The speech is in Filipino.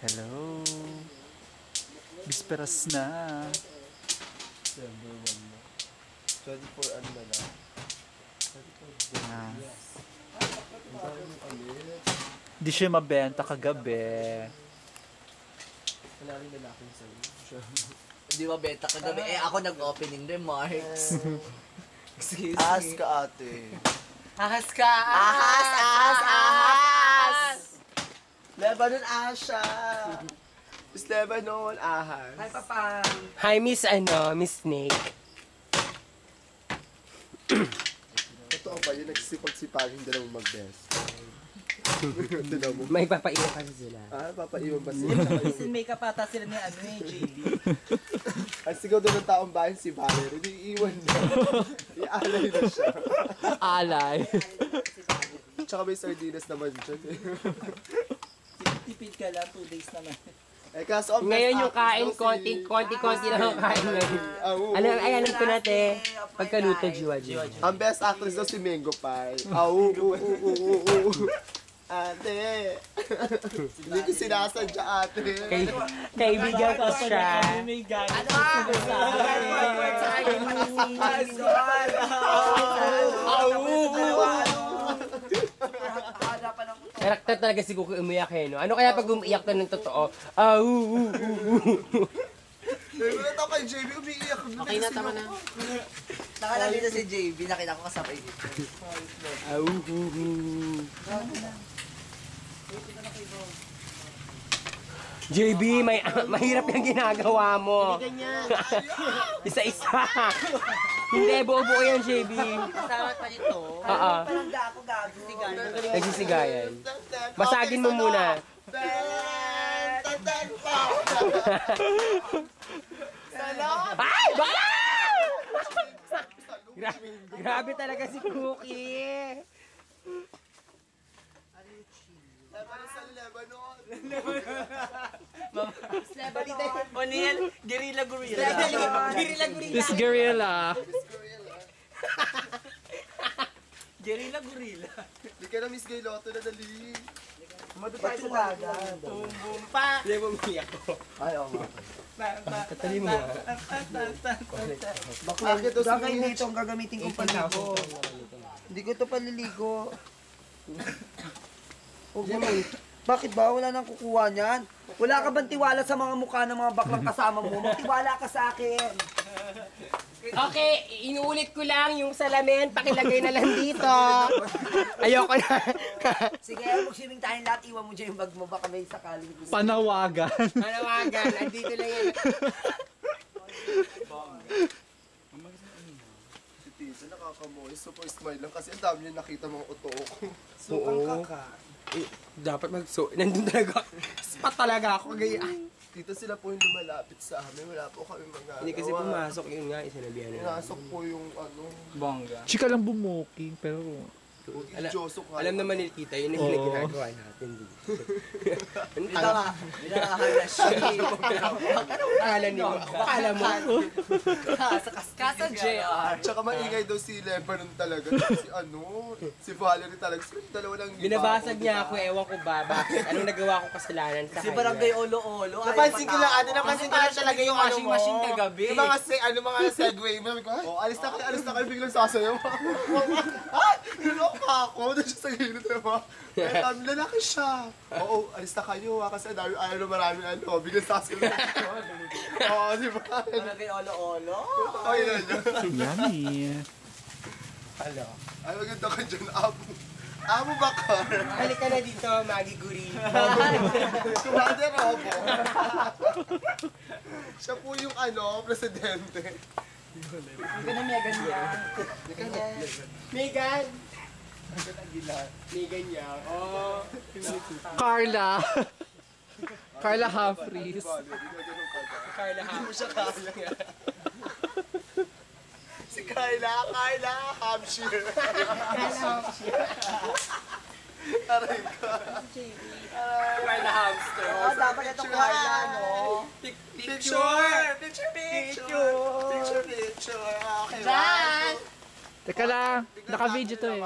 Hello. Bisperas na. December 1 na. 24 ano na lang. 24 Ah. days. Ang dami mo ulit. Di siya mabenta kagabi. Wala rin lalaking sa'yo. Hindi ba benta kagabi? Ako nag-opening remarks. Excuse Ask me. ka ate. Ahas ka! Ahas! Lebanon Asha! Miss Lebanon Ahas. Hi, Papa! Hi, Miss Snake. Totoo ba yun? Nagsisipag-sipagin dalawang mag-best. Tinan mo. May papaiwan kasi sila. Papaiwan ba sila? Sin makeup ata sila ni JB. Ang sigaw doon ng taong bayan si Valerie. Hindi iiwan niya. Ialay na siya. Alay. Tsaka may sardinas naman dyan eh. Tipid ka lang, 2 days naman. Eh kaso ang Ngayon best yung kain, actress daw si- konti lang ang kain ngayon. Alam ko na, te. Pagkaluto, jiwa. Ang best actress daw si Mango Pie. Ate. Hindi ko sinasadya ate. Kaibigan ko siya. Karakter talaga si Kuko umiyak eh, no? Ano kaya pag umiyak to ng totoo? Nagulat ako kay JB, umiiyak. Okay na, tama na. Nakala dito si JB, nakita ko kasabay dito. JB, mahirap yung ginagawa mo. Isa-isa. Hindi, buo-buo yan, JB. Kasama pa dito. Oo. Parang ako gago. Nagsisigayan. Basagin mo muna. Ay! Baka! Grabe talaga si Cookie. Lebanon sa Lebanon. O'Neal, Guerrilla Gorilla. Guerrilla Gorilla. This gorilla. Guerrilla Gorilla. Hindi ka na Miss Gay Lotto na dali. Ba't sumaga? Bumbum pa. Hindi mo umiyak ko. Ay, oo nga. Tatali mo. Bakit daw si Bagay Mitch? nito ang gagamitin kong paligo. Hindi ko to paliligo. Bakit ba? Wala nang kukuha niyan. Wala ka bang tiwala sa mga mukha ng mga baklang kasama mo? Magtiwala ka sa akin. Okay, inuulit ko lang yung salamin. Pakilagay na lang dito. Ayoko na. Sige, mag-swimming tayong lahat. Iwan mo dyan yung bag mo. Baka may sakaling gusto. Panawagan. Manawagan, andito lang yan. Si Tisa nakakamoy. Super smile lang kasi ang dami niya nakita mga uto ko. Oo. Dapat nandun talaga. Spot talaga ako. Gaya. Dito sila po yung lumalapit sa amin. Wala po kami mga Hindi kasi pumasok yun nga. Sinabihan na. Pinasok po yung Bongga. Chika lang bumuking, pero... Josok ka. Alam naman ni Tita, yun yung ginagawa natin dito. Binakahala siya. Akala niyo, akala mo. Kasa JR. Tsaka maingay daw si Lebanon talaga. Si Valerie talaga. Sila dalawa lang Binabasag niya ako, ewan ko ba, bakit? Anong nagawa ko kasalanan sa Si kanya? Barangay Olo-Olo. Napansin ko lang, napansin ko lang talaga yung washing machine kagabi. Yung mga mga segue mo. Alis na kayo, biglang sasayaw. Ah! Niloka ako. Doon siya sa gilid, diba? Lalaki siya. Oo, alis na kayo kasi maraming biglang sasayaw. Oo, diba? Barangay Olo-Olo. Ay, yun. Yummy. Ay, maganda ka dyan, Amo Bakar. Balik ka na dito, Maggie Guri. Commander Robo. Siya po yung presidente. Hindi na Megan yan. Megan! Megan niya. Oh. Carla. Carla Humphries. Carla Hindi mo siya kaya. Si Carla Hampshire. Aray ko. Carla Hamster. Oo, dapat itong Carla, no? Picture. Okay, Jan! Teka lang, naka-video to eh.